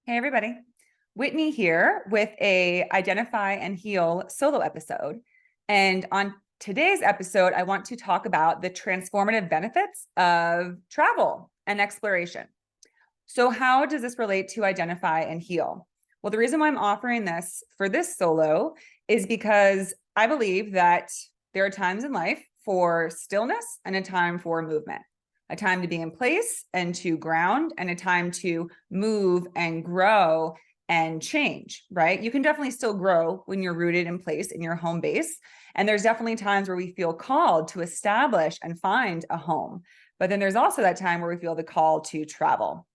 Hey everybody, Whitney here with a Identify and Heal solo episode. And on today's episode, I want to talk about the transformative benefits of travel and exploration. So how does this relate to Identify and Heal? Well, the reason why I'm offering this for this solo is because I believe that there are times in life for stillness and a time for movement, a time to be in place and to ground, and a time to move and grow and change, right? You can definitely still grow when you're rooted in place in your home base. And there's definitely times where we feel called to establish and find a home. But then there's also that time where we feel the call to travel.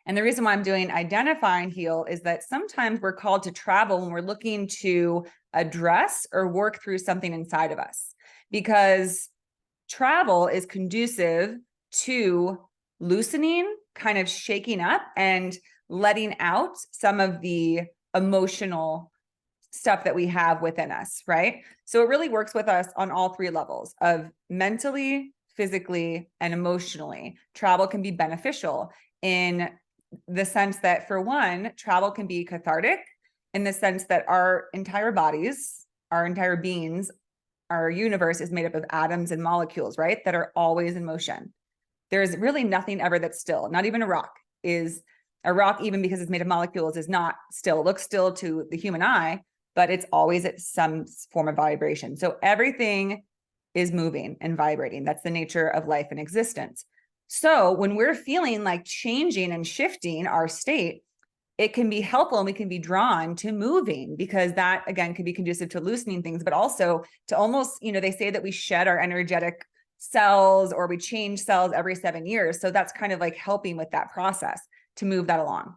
And the reason why I'm doing Identify and Heal is that sometimes we're called to travel when we're looking to address or work through something inside of us, because travel is conducive to loosening, kind of shaking up and letting out some of the emotional stuff that we have within us, right? So it really works with us on all three levels of mentally, physically, and emotionally. Travel can be beneficial in the sense that, for one, travel can be cathartic in the sense that our entire bodies, our entire beings, our universe is made up of atoms and molecules, right? That are always in motion. There's really nothing ever that's still. Not even a rock is a rock, even because it's made of molecules, is not still. It looks still to the human eye, but it's always at some form of vibration. So everything is moving and vibrating. That's the nature of life and existence. So when we're feeling like changing and shifting our state, it can be helpful and we can be drawn to moving, because that, again, can be conducive to loosening things, but also to almost, they say that we shed our energetic cells or we change cells every 7 years. So that's kind of like helping with that process to move that along.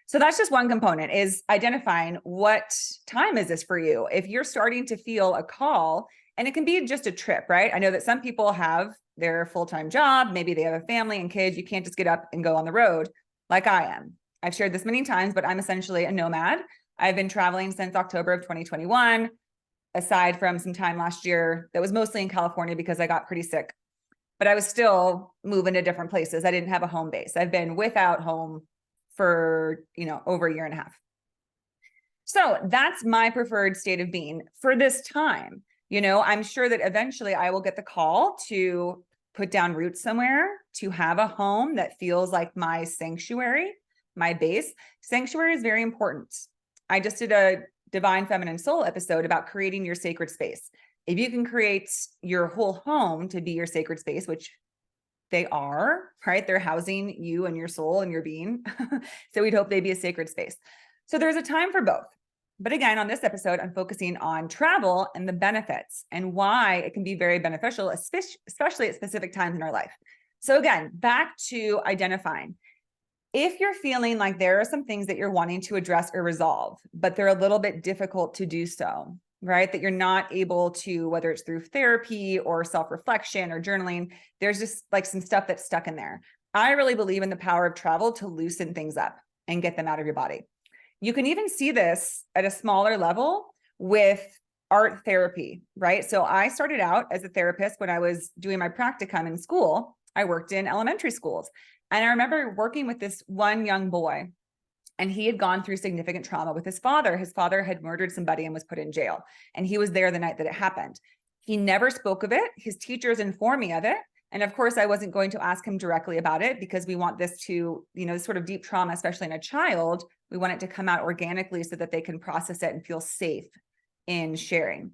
So that's just one component, is identifying what time is this for you. If you're starting to feel a call, and it can be just a trip, right? I know that some people have their full-time job, maybe they have a family and kids. You can't just get up and go on the road like I am. I've shared this many times, but I'm essentially a nomad. I've been traveling since October of 2021, aside from some time last year that was mostly in California because I got pretty sick, but I was still moving to different places. I didn't have a home base. I've been without home for, over a year and a half. So that's my preferred state of being for this time. I'm sure that eventually I will get the call to put down roots somewhere, to have a home that feels like my sanctuary, my base. Sanctuary is very important. I just did a Divine Feminine Soul episode about creating your sacred space. If you can create your whole home to be your sacred space, which they are, right? They're housing you and your soul and your being. So we'd hope they'd be a sacred space. So there's a time for both. But again, on this episode, I'm focusing on travel and the benefits and why it can be very beneficial, especially at specific times in our life. So again, back to identifying. If you're feeling like there are some things that you're wanting to address or resolve, but they're a little bit difficult to do so, right? That you're not able to, whether it's through therapy or self-reflection or journaling, there's just like some stuff that's stuck in there. I really believe in the power of travel to loosen things up and get them out of your body. You can even see this at a smaller level with art therapy, right? So I started out as a therapist when I was doing my practicum in school. I worked in elementary schools. And I remember working with this one young boy, and he had gone through significant trauma with his father. His father had murdered somebody and was put in jail. And he was there the night that it happened. He never spoke of it. His teachers informed me of it. And of course, I wasn't going to ask him directly about it, because we want this to, sort of deep trauma, especially in a child, we want it to come out organically so that they can process it and feel safe in sharing.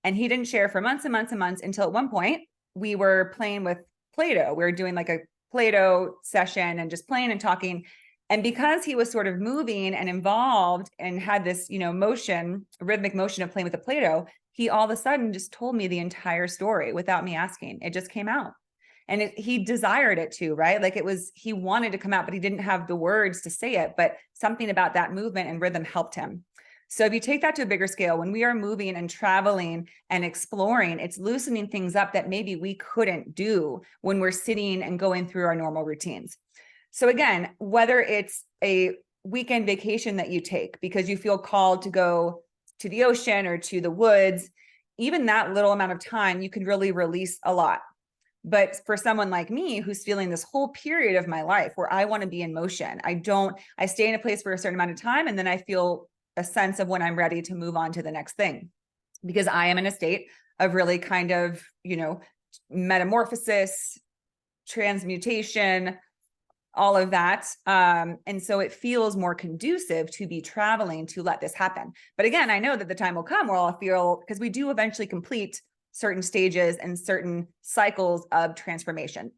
And he didn't share for months and months and months, until at one point we were playing with Play-Doh. We were doing like a Play-Doh session and just playing and talking. And because he was sort of moving and involved and had this, motion, rhythmic motion of playing with the Play-Doh, he all of a sudden just told me the entire story without me asking. It just came out. And he desired it to, right? Like he wanted to come out, but he didn't have the words to say it, but something about that movement and rhythm helped him. So if you take that to a bigger scale, when we are moving and traveling and exploring, it's loosening things up that maybe we couldn't do when we're sitting and going through our normal routines. So again, whether it's a weekend vacation that you take because you feel called to go to the ocean or to the woods, even that little amount of time, you can really release a lot. But for someone like me who's feeling this whole period of my life where I want to be in motion, I stay in a place for a certain amount of time, and then I feel a sense of when I'm ready to move on to the next thing, because I am in a state of really kind of, metamorphosis, transmutation, all of that. And so it feels more conducive to be traveling to let this happen. But again, I know that the time will come where I'll feel, because we do eventually complete certain stages and certain cycles of transformation.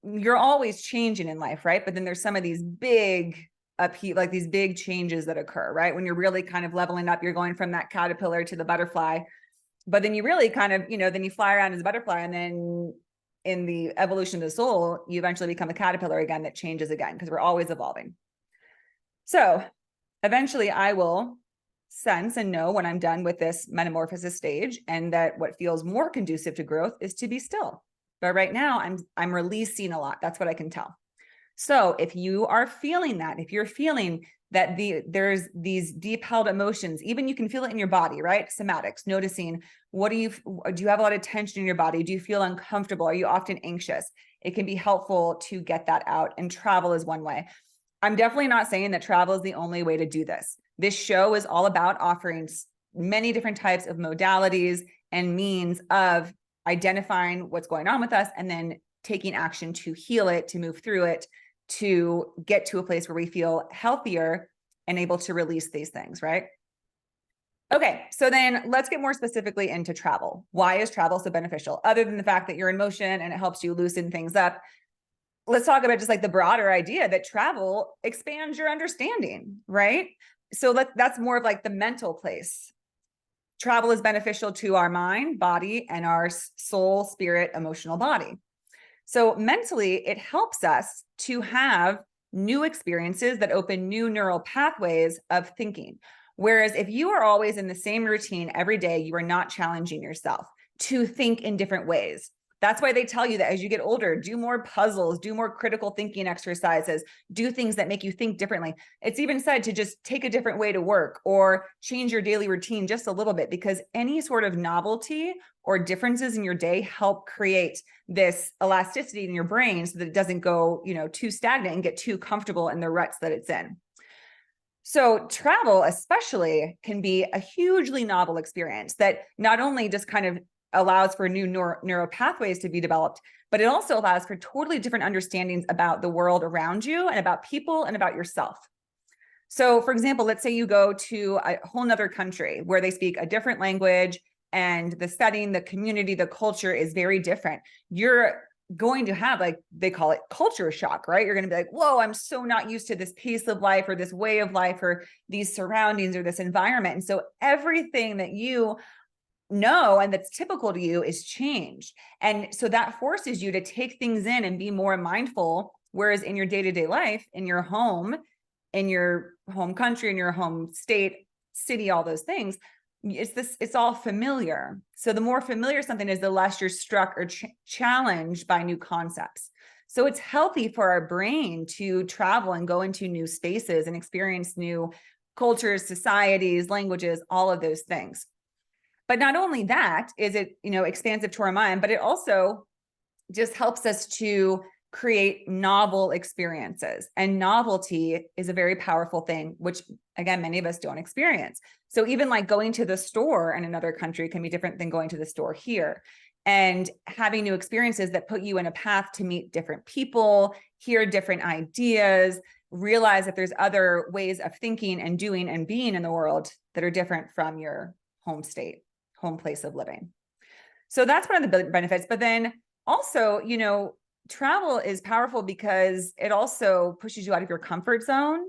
You're always changing in life, right? But then there's some of these big like these big changes that occur, right? When you're really kind of leveling up, you're going from that caterpillar to the butterfly, but then you really kind of, then you fly around as a butterfly, and then in the evolution of the soul, you eventually become a caterpillar again that changes again, because we're always evolving. So eventually I will sense and know when I'm done with this metamorphosis stage, and that what feels more conducive to growth is to be still. But right now I'm releasing a lot. That's what I can tell. So if you are feeling that, if you're feeling that there's these deep held emotions, even you can feel it in your body, right? Somatics, noticing, do you have a lot of tension in your body? Do you feel uncomfortable? Are you often anxious? It can be helpful to get that out, and travel is one way. I'm definitely not saying that travel is the only way to do this. This show is all about offering many different types of modalities and means of identifying what's going on with us, and then taking action to heal it, to move through it, to get to a place where we feel healthier and able to release these things, right? Okay, so then let's get more specifically into travel. Why is travel so beneficial? Other than the fact that you're in motion and it helps you loosen things up, let's talk about just like the broader idea that travel expands your understanding, right? So that's more of like the mental place. Travel is beneficial to our mind, body, and our soul, spirit, emotional body. So mentally, it helps us to have new experiences that open new neural pathways of thinking. Whereas if you are always in the same routine every day, you are not challenging yourself to think in different ways. That's why they tell you that as you get older, do more puzzles, do more critical thinking exercises, do things that make you think differently. It's even said to just take a different way to work or change your daily routine just a little bit, because any sort of novelty or differences in your day help create this elasticity in your brain so that it doesn't go, too stagnant and get too comfortable in the ruts that it's in. So travel especially can be a hugely novel experience that not only just kind of allows for new neural pathways to be developed, but it also allows for totally different understandings about the world around you and about people and about yourself. So for example, let's say you go to a whole nother country where they speak a different language, and the setting, the community, the culture is very different. You're going to have, like they call it, culture shock, right? You're going to be like, whoa, I'm so not used to this pace of life or this way of life or these surroundings or this environment. And so everything that you know and that's typical to you is changed. And so that forces you to take things in and be more mindful. Whereas in your day-to-day life, in your home country, in your home state, city, all those things, it's all familiar. So the more familiar something is, the less you're struck or challenged by new concepts. So it's healthy for our brain to travel and go into new spaces and experience new cultures, societies, languages, all of those things. But not only that is it, expansive to our mind, but it also just helps us to create novel experiences. And novelty is a very powerful thing, which again, many of us don't experience. So even like going to the store in another country can be different than going to the store here. And having new experiences that put you in a path to meet different people, hear different ideas, realize that there's other ways of thinking and doing and being in the world that are different from your home state, home place of living. So that's one of the benefits. But then also, travel is powerful because it also pushes you out of your comfort zone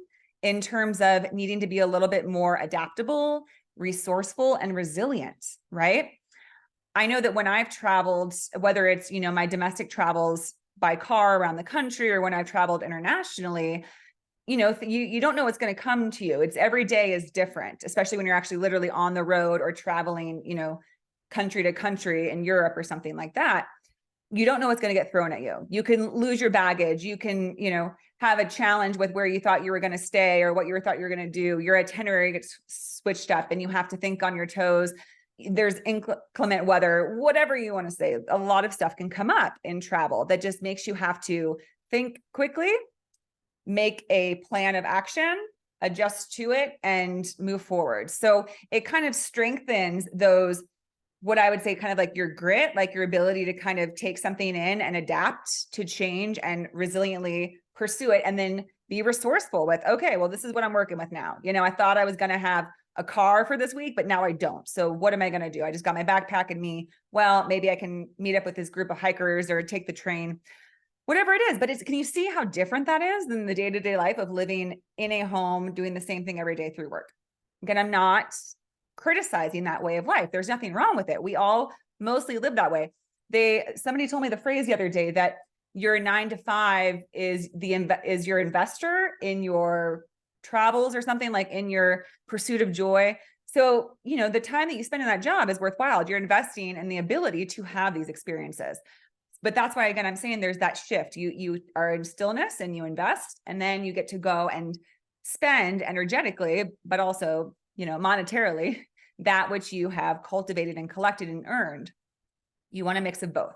in terms of needing to be a little bit more adaptable, resourceful, and resilient, right? I know that when I've traveled, whether it's, my domestic travels by car around the country or when I've traveled internationally, you don't know what's going to come to you. It's every day is different, especially when you're actually literally on the road or traveling, country to country in Europe or something like that. You don't know what's going to get thrown at you. You can lose your baggage. You can, have a challenge with where you thought you were going to stay or what you thought you were going to do. Your itinerary gets switched up and you have to think on your toes. there's inclement weather, whatever you want to say. A lot of stuff can come up in travel that just makes you have to think quickly, make a plan of action, adjust to it, and move forward. So it kind of strengthens those, what I would say, kind of like your grit, like your ability to kind of take something in and adapt to change and resiliently pursue it, and then be resourceful with, okay, well, this is what I'm working with now. I thought I was going to have a car for this week, but now I don't. So what am I going to do? I just got my backpack and me. Well, maybe I can meet up with this group of hikers or take the train, whatever it is. But can you see how different that is than the day-to-day life of living in a home, doing the same thing every day through work? Again, I'm not criticizing that way of life. There's nothing wrong with it. We all mostly live that way. Somebody told me the phrase the other day that your 9 to 5 is your investor in your travels, or something, like in your pursuit of joy. So, the time that you spend in that job is worthwhile. You're investing in the ability to have these experiences. But that's why, again, I'm saying there's that shift. You are in stillness and you invest, and then you get to go and spend energetically, but also, monetarily, that which you have cultivated and collected and earned. You want a mix of both.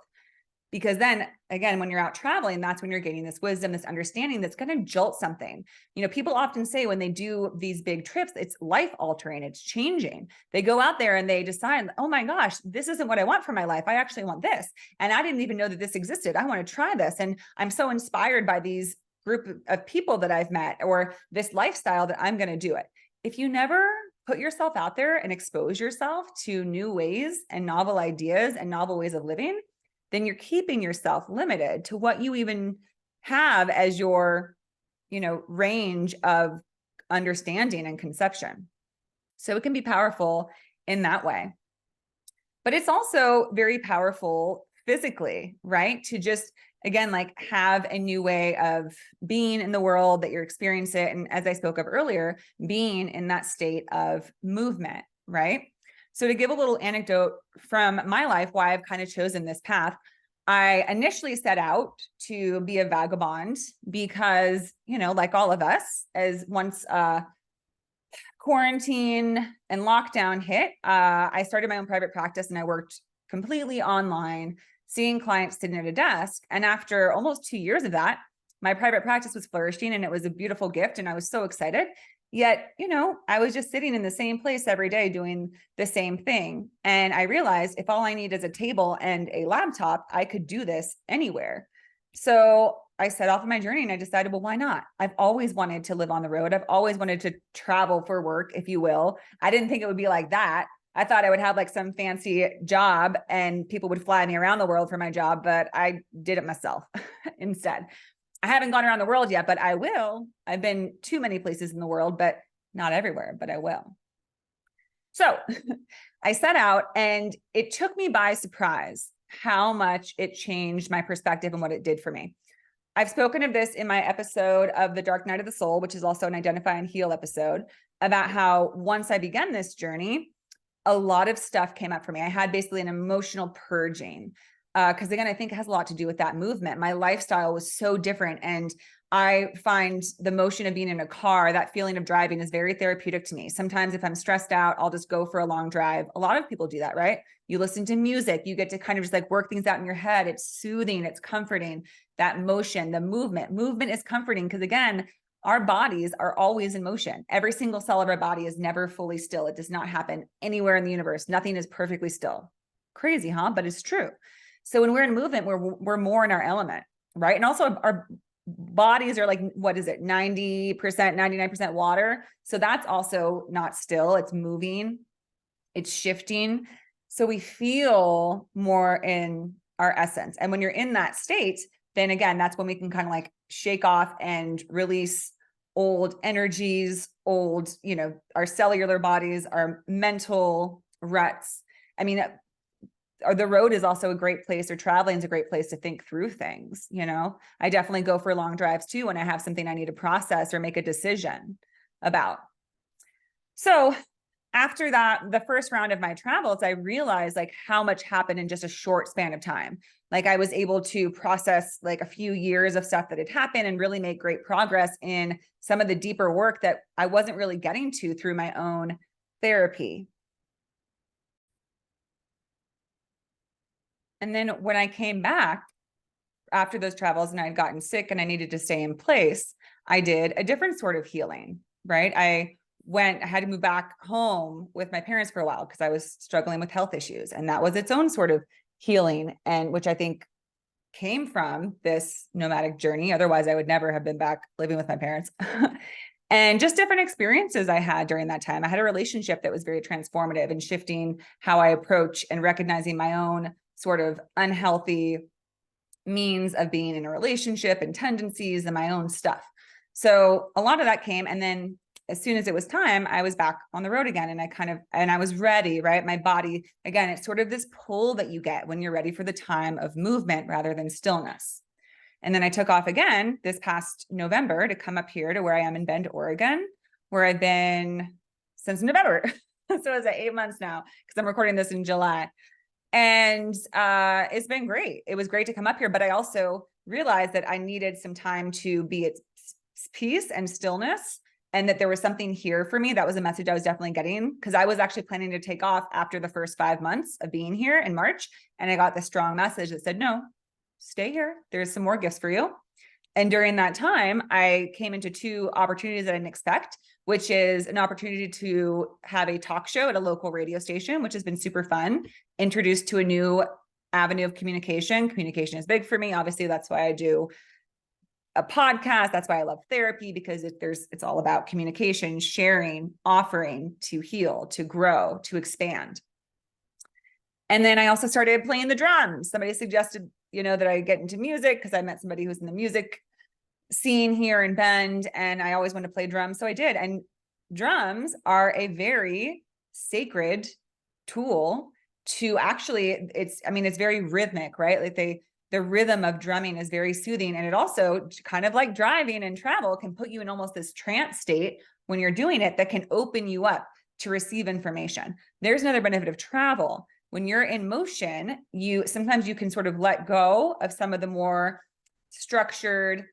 Because then again, when you're out traveling, that's when you're gaining this wisdom, this understanding that's going to jolt something. People often say when they do these big trips, it's life altering, it's changing. They go out there and they decide, oh my gosh, this isn't what I want for my life. I actually want this. And I didn't even know that this existed. I want to try this. And I'm so inspired by these group of people that I've met, or this lifestyle, that I'm going to do it. If you never put yourself out there and expose yourself to new ways and novel ideas and novel ways of living, then you're keeping yourself limited to what you even have as your, range of understanding and conception. So it can be powerful in that way. But it's also very powerful physically, right? To just, again, like have a new way of being in the world, that you're experiencing it. And as I spoke of earlier, being in that state of movement, right? So to give a little anecdote from my life, why I've kind of chosen this path, I initially set out to be a vagabond because, like all of us, as once quarantine and lockdown hit, I started my own private practice, and I worked completely online, seeing clients sitting at a desk. And after almost 2 years of that, my private practice was flourishing, and it was a beautiful gift. And I was so excited. Yet, I was just sitting in the same place every day doing the same thing. And I realized if all I need is a table and a laptop, I could do this anywhere. So I set off on my journey, and I decided, well, why not? I've always wanted to live on the road. I've always wanted to travel for work, if you will. I didn't think it would be like that. I thought I would have like some fancy job and people would fly me around the world for my job, but I did it myself instead. I haven't gone around the world yet, but I will. I've been to many places in the world, but not everywhere, but I will. So I set out, and it took me by surprise how much it changed my perspective and what it did for me. I've spoken of this in my episode of The Dark Night of the Soul, which is also an Identify and Heal episode, about how once I began this journey, a lot of stuff came up for me. I had basically an emotional purging. Because again, I think it has a lot to do with that movement. My lifestyle was so different. And I find the motion of being in a car, that feeling of driving, is very therapeutic to me. Sometimes if I'm stressed out, I'll just go for a long drive. A lot of people do that, right? You listen to music, you get to kind of just like work things out in your head. It's soothing, it's comforting. That motion, the movement is comforting, because again, our bodies are always in motion. Every single cell of our body is never fully still. It does not happen anywhere in the universe. Nothing is perfectly still. Crazy, huh? But it's true. So when we're in movement, we're more in our element, right? And also our bodies are like, what is it? 90%, 99% water. So that's also not still, it's moving, it's shifting. So we feel more in our essence. And when you're in that state, then again, that's when we can kind of like shake off and release old energies, old, our cellular bodies, our mental ruts. I mean, or the road is also a great place, or traveling is a great place to think through things. I definitely go for long drives too when I have something I need to process or make a decision about. So after that, the first round of my travels, I realized like how much happened in just a short span of time. Like I was able to process like a few years of stuff that had happened and really make great progress in some of the deeper work that I wasn't really getting to through my own therapy. And then when I came back after those travels and I'd gotten sick and I needed to stay in place, I did a different sort of healing, right? I had to move back home with my parents for a while because I was struggling with health issues. And that was its own sort of healing, and which I think came from this nomadic journey. Otherwise, I would never have been back living with my parents. And just different experiences I had during that time. I had a relationship that was very transformative and shifting how I approach and recognizing my own sort of unhealthy means of being in a relationship and tendencies and my own stuff. So a lot of that came. And then as soon as it was time, I was back on the road again. And I was ready, right? My body, again, it's sort of this pull that you get when you're ready for the time of movement rather than stillness. And then I took off again this past November to come up here to where I am in Bend, Oregon, where I've been since November. So it's at 8 months now because I'm recording this in July. And it's been great. It was great to come up here, but I also realized that I needed some time to be at peace and stillness, and that there was something here for me. That was a message I was definitely getting, because I was actually planning to take off after the first 5 months of being here in March. And I got the strong message that said, no, stay here. There's some more gifts for you. And during that time, I came into 2 opportunities that I didn't expect, which is an opportunity to have a talk show at a local radio station, which has been super fun, introduced to a new avenue of communication. Communication is big for me. Obviously, that's why I do a podcast. That's why I love therapy, because it's all about communication, sharing, offering to heal, to grow, to expand. And then I also started playing the drums. Somebody suggested, that I get into music because I met somebody who's in the music scene here in Bend, and I always wanted to play drums. So I did. And drums are a very sacred tool to actually, it's very rhythmic, right? Like the rhythm of drumming is very soothing. And it also, kind of like driving and travel, can put you in almost this trance state when you're doing it that can open you up to receive information. There's another benefit of travel. When you're in motion, sometimes you can sort of let go of some of the more structured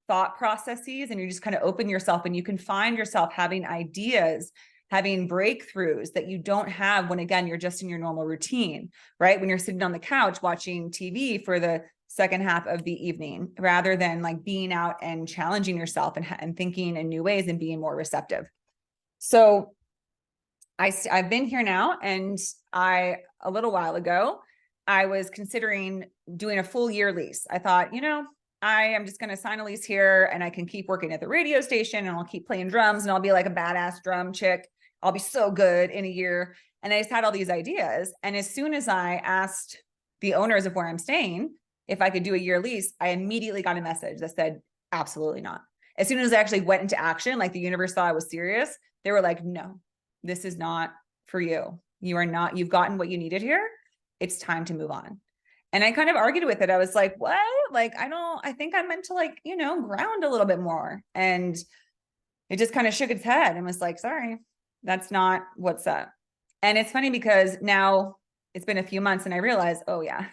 thought processes, and you just kind of open yourself, and you can find yourself having ideas, having breakthroughs that you don't have when, again, you're just in your normal routine, right? When you're sitting on the couch watching TV for the second half of the evening, rather than like being out and challenging yourself and thinking in new ways and being more receptive. So I've been here now, and a little while ago, I was considering doing a full year lease. I thought, I am just going to sign a lease here, and I can keep working at the radio station, and I'll keep playing drums, and I'll be like a badass drum chick. I'll be so good in a year. And I just had all these ideas. And as soon as I asked the owners of where I'm staying if I could do a year lease, I immediately got a message that said, absolutely not. As soon as I actually went into action, like the universe thought I was serious, they were like, no, this is not for you. You've gotten what you needed here. It's time to move on. And I kind of argued with it. I was like, what? Like, I think I'm meant to ground a little bit more. And it just kind of shook its head and was like, sorry, that's not what's up. And it's funny because now it's been a few months and I realized, oh yeah,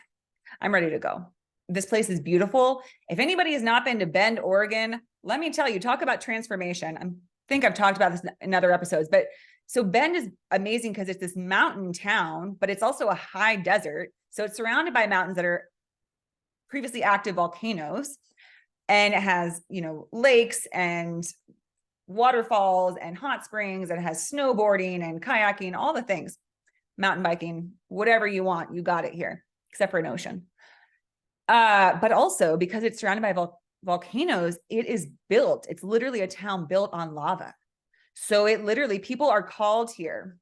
I'm ready to go. This place is beautiful. If anybody has not been to Bend, Oregon, let me tell you, talk about transformation. I think I've talked about this in other episodes, but so Bend is amazing because it's this mountain town, but it's also a high desert. So it's surrounded by mountains that are previously active volcanoes. And it has, lakes and waterfalls and hot springs. And it has snowboarding and kayaking, all the things, mountain biking, whatever you want, you got it here, except for an ocean. But also because it's surrounded by volcanoes, it's literally a town built on lava. So people are called here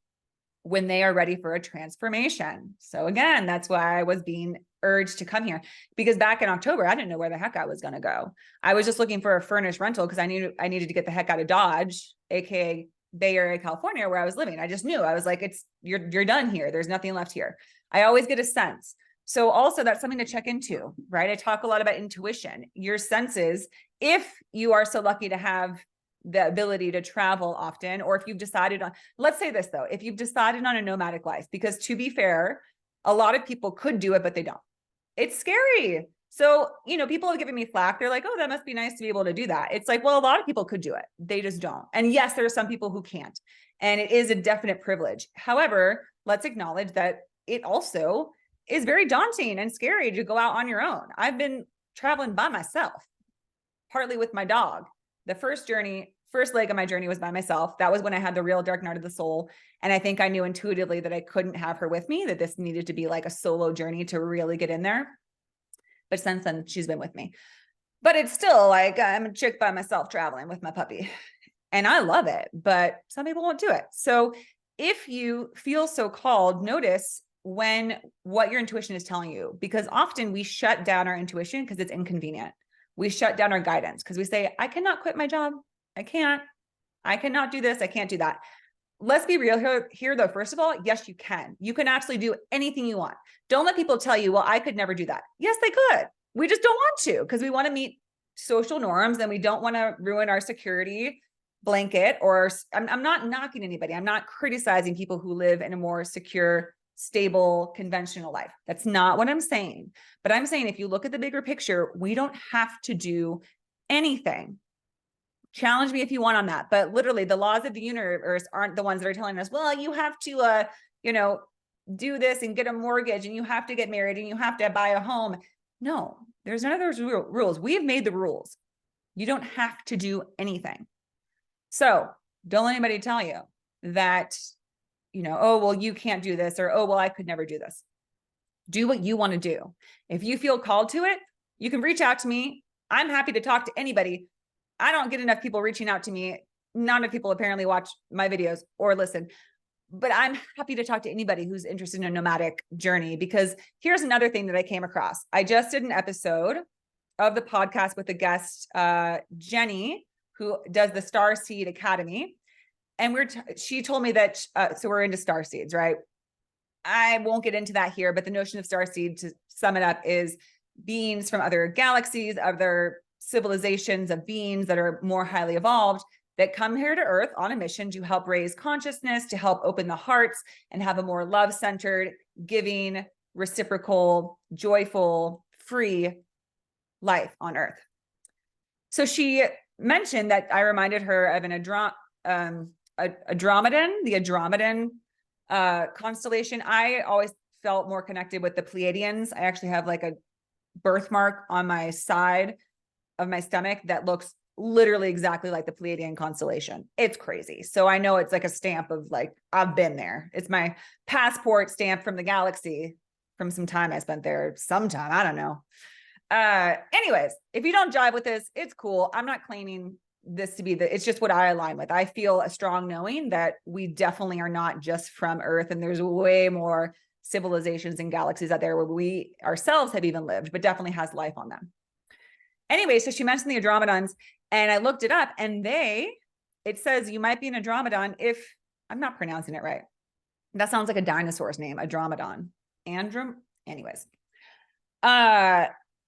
when they are ready for a transformation. So again, that's why I was being urged to come here, because back in October, I didn't know where the heck I was going to go. I was just looking for a furnished rental because I needed to get the heck out of Dodge, AKA Bay Area, California, where I was living. I just knew. I was like, you're done here. There's nothing left here. I always get a sense. So also that's something to check into, right? I talk a lot about intuition, your senses. If you are so lucky to have the ability to travel often, or if you've decided on, let's say this though, if you've decided on a nomadic life, because to be fair, a lot of people could do it, but they don't. It's scary. So, people have given me flack. They're like, oh, that must be nice to be able to do that. It's like, well, a lot of people could do it. They just don't. And yes, there are some people who can't. And it is a definite privilege. However, let's acknowledge that it also is very daunting and scary to go out on your own. I've been traveling by myself, partly with my dog. The first leg of my journey was by myself. That was when I had the real dark night of the soul. And I think I knew intuitively that I couldn't have her with me, that this needed to be like a solo journey to really get in there. But since then, she's been with me. But it's still like I'm a chick by myself traveling with my puppy. And I love it, but some people won't do it. So if you feel so called, notice what your intuition is telling you, because often we shut down our intuition because it's inconvenient. We shut down our guidance because we say, I cannot quit my job. I cannot do this. I can't do that. Let's be real here though. First of all, yes, you can. You can actually do anything you want. Don't let people tell you, well, I could never do that. Yes, they could. We just don't want to because we want to meet social norms and we don't want to ruin our security blanket. Or I'm not knocking anybody. I'm not criticizing people who live in a more secure, stable, conventional life. That's not what I'm saying. But I'm saying if you look at the bigger picture, we don't have to do anything. Challenge me if you want on that. But literally the laws of the universe aren't the ones that are telling us, well, you have to, do this and get a mortgage and you have to get married and you have to buy a home. No, there's none of those rules. We have made the rules. You don't have to do anything. So don't let anybody tell you that, oh, well, you can't do this, or, oh, well, I could never do this. Do what you want to do. If you feel called to it, you can reach out to me. I'm happy to talk to anybody. I don't get enough people reaching out to me. Not enough people apparently watch my videos or listen, but I'm happy to talk to anybody who's interested in a nomadic journey, because here's another thing that I came across. I just did an episode of the podcast with a guest, Jenny, who does the Starseed Academy. And she told me that, so we're into star seeds, right? I won't get into that here, but the notion of starseed, to sum it up, is beings from other galaxies, other civilizations of beings that are more highly evolved that come here to Earth on a mission to help raise consciousness, to help open the hearts and have a more love-centered, giving, reciprocal, joyful, free life on Earth. So she mentioned that I reminded her of the Andromedan constellation. I always felt more connected with the Pleiadians. I actually have like a birthmark on my side of my stomach that looks literally exactly like the Pleiadian constellation. It's crazy. So I know it's like a stamp of like, I've been there. It's my passport stamp from the galaxy from some time I spent there sometime. I don't know. Anyways, if you don't jive with this, it's cool. I'm not claiming this to be it's just what I align with. I feel a strong knowing that we definitely are not just from Earth, and there's way more civilizations and galaxies out there where we ourselves have even lived, but definitely has life on them. Anyway, so she mentioned the Andromedans, and I looked it up, and it says you might be an Andromedan if I'm not pronouncing it right. That sounds like a dinosaur's name, Andromedon. Anyways.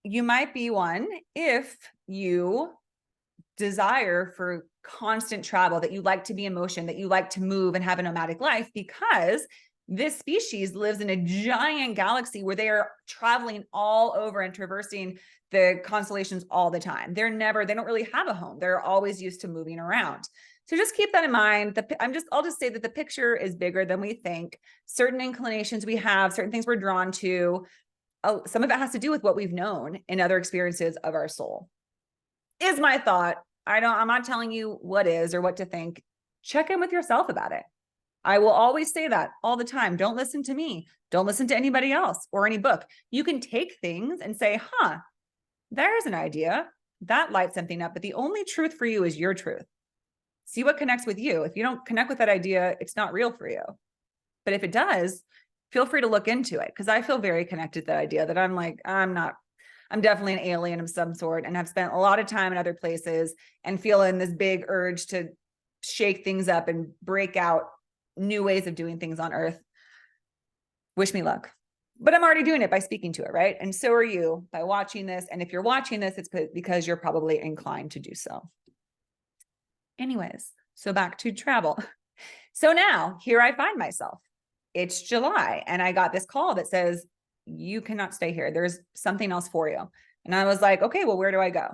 You might be one if you desire for constant travel, that you like to be in motion, that you like to move and have a nomadic life, because this species lives in a giant galaxy where they are traveling all over and traversing the constellations all the time. They don't really have a home. They're always used to moving around. So just keep that in mind. I'll just say that the picture is bigger than we think. Certain inclinations we have, certain things we're drawn to. Some of it has to do with what we've known in other experiences of our soul, is my thought. I'm not telling you what is or what to think. Check in with yourself about it. I will always say that all the time. Don't listen to me. Don't listen to anybody else or any book. You can take things and say, there's an idea that lights something up, but the only truth for you is your truth. See what connects with you. If you don't connect with that idea, it's not real for you. But if it does, feel free to look into it, because I feel very connected to that idea that I'm definitely an alien of some sort, and have spent a lot of time in other places and feeling this big urge to shake things up and break out new ways of doing things on Earth. Wish me luck. But I'm already doing it by speaking to it, right? And so are you by watching this. And if you're watching this, it's because you're probably inclined to do so. Anyways, so back to travel. So now here I find myself. It's July, and I got this call that says, you cannot stay here. There's something else for you. And I was like, okay, well, where do I go?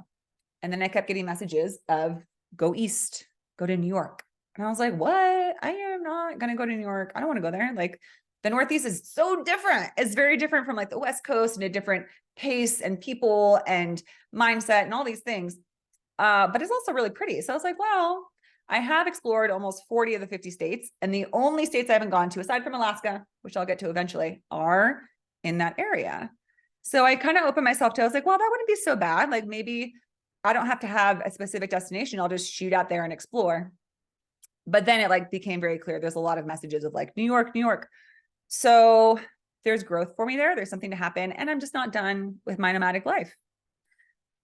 And then I kept getting messages of go east, go to New York. And I was like, what? I am not going to go to New York. I don't want to go there. Like, The Northeast is so different. It's very different from like the West Coast, and a different pace and people and mindset and all these things. But it's also really pretty. So I was like, well, I have explored almost 40 of the 50 states, and the only states I haven't gone to, aside from Alaska, which I'll get to eventually, are in that area. So I kind of opened myself to, I was like, well, that wouldn't be so bad. Like maybe I don't have to have a specific destination. I'll just shoot out there and explore. But then it like became very clear. There's a lot of messages of like, New York, New York. So there's growth for me there. There's something to happen. And I'm just not done with my nomadic life.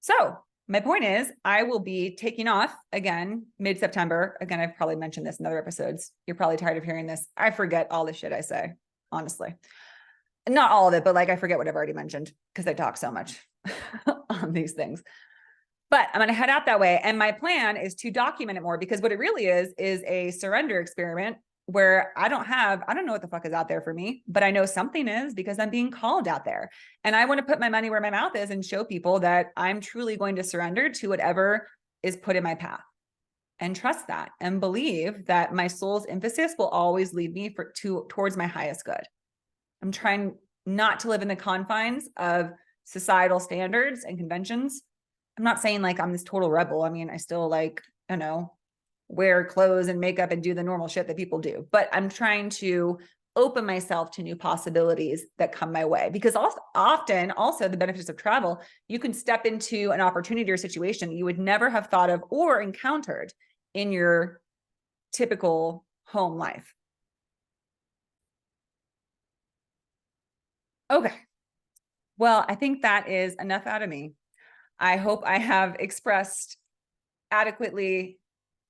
So my point is, I will be taking off again mid-September. Again, I've probably mentioned this in other episodes. You're probably tired of hearing this. I forget all the shit I say, honestly. Not all of it, but like I forget what I've already mentioned because I talk so much on these things. But I'm going to head out that way. And my plan is to document it more, because what it really is a surrender experiment where I don't know what the fuck is out there for me, but I know something is, because I'm being called out there. And I want to put my money where my mouth is and show people that I'm truly going to surrender to whatever is put in my path, and trust that and believe that my soul's emphasis will always lead me towards my highest good. I'm trying not to live in the confines of societal standards and conventions. I'm not saying like I'm this total rebel. I mean, I still like, wear clothes and makeup and do the normal shit that people do, but I'm trying to open myself to new possibilities that come my way, because often the benefits of travel, you can step into an opportunity or situation that you would never have thought of or encountered in your typical home life. Okay. Well, I think that is enough out of me. I hope I have expressed adequately,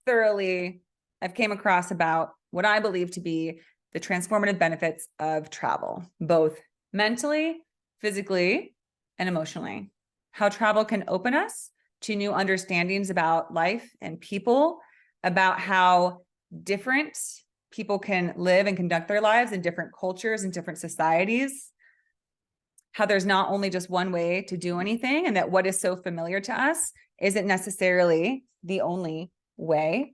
thoroughly, I've came across about what I believe to be the transformative benefits of travel, both mentally, physically, and emotionally. How travel can open us to new understandings about life and people, about how different people can live and conduct their lives in different cultures and different societies. How there's not only just one way to do anything, and that what is so familiar to us isn't necessarily the only way.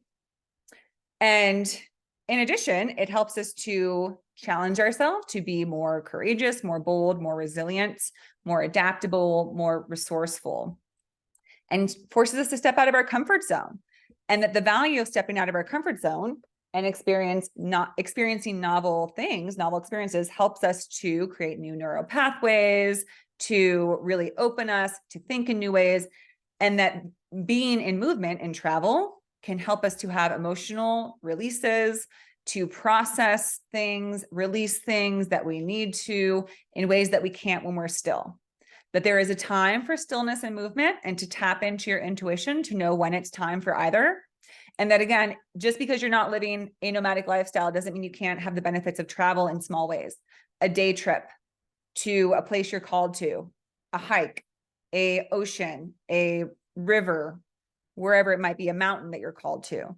And in addition, it helps us to challenge ourselves to be more courageous, more bold, more resilient, more adaptable, more resourceful, and forces us to step out of our comfort zone. And that the value of stepping out of our comfort zone and experiencing novel things, novel experiences, helps us to create new neural pathways, to really open us to think in new ways. And that being in movement and travel can help us to have emotional releases, to process things, release things that we need to in ways that we can't when we're still. That there is a time for stillness and movement, and to tap into your intuition to know when it's time for either. And that, again, just because you're not living a nomadic lifestyle doesn't mean you can't have the benefits of travel in small ways. A day trip to a place you're called to, a hike, a ocean, a river, wherever it might be, a mountain that you're called to,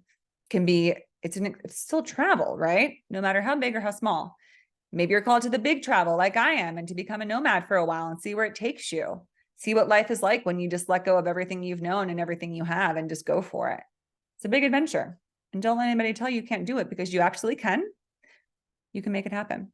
can be, it's still travel, right? No matter how big or how small. Maybe you're called to the big travel like I am, and to become a nomad for a while and see where it takes you. See what life is like when you just let go of everything you've known and everything you have and just go for it. It's a big adventure. And don't let anybody tell you can't do it, because you actually can. You can make it happen.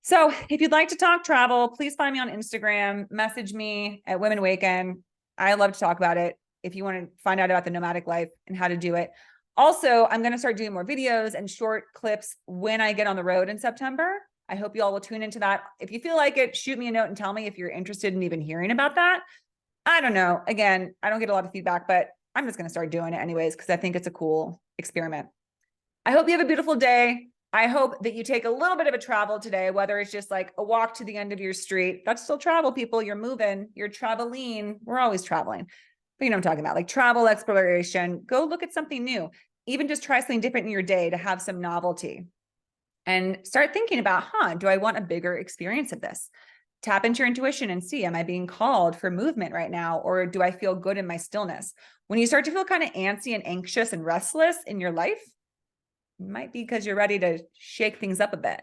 So if you'd like to talk travel, please find me on Instagram, message me at Women Awaken. I love to talk about it. If you want to find out about the nomadic life and how to do it. Also, I'm going to start doing more videos and short clips when I get on the road in September. I hope you all will tune into that. If you feel like it, shoot me a note and tell me if you're interested in even hearing about that. I don't know. Again, I don't get a lot of feedback, but I'm just going to start doing it anyways, because I think it's a cool experiment. I hope you have a beautiful day. I hope that you take a little bit of a travel today, whether it's just like a walk to the end of your street. That's still travel, people. You're moving, you're traveling. We're always traveling. But you know what I'm talking about, like travel, exploration. Go look at something new. Even just try something different in your day to have some novelty. And start thinking about, do I want a bigger experience of this? Tap into your intuition and see, am I being called for movement right now? Or do I feel good in my stillness? When you start to feel kind of antsy and anxious and restless in your life, it might be because you're ready to shake things up a bit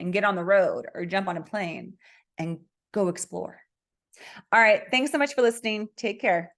and get on the road or jump on a plane and go explore. All right. Thanks so much for listening. Take care.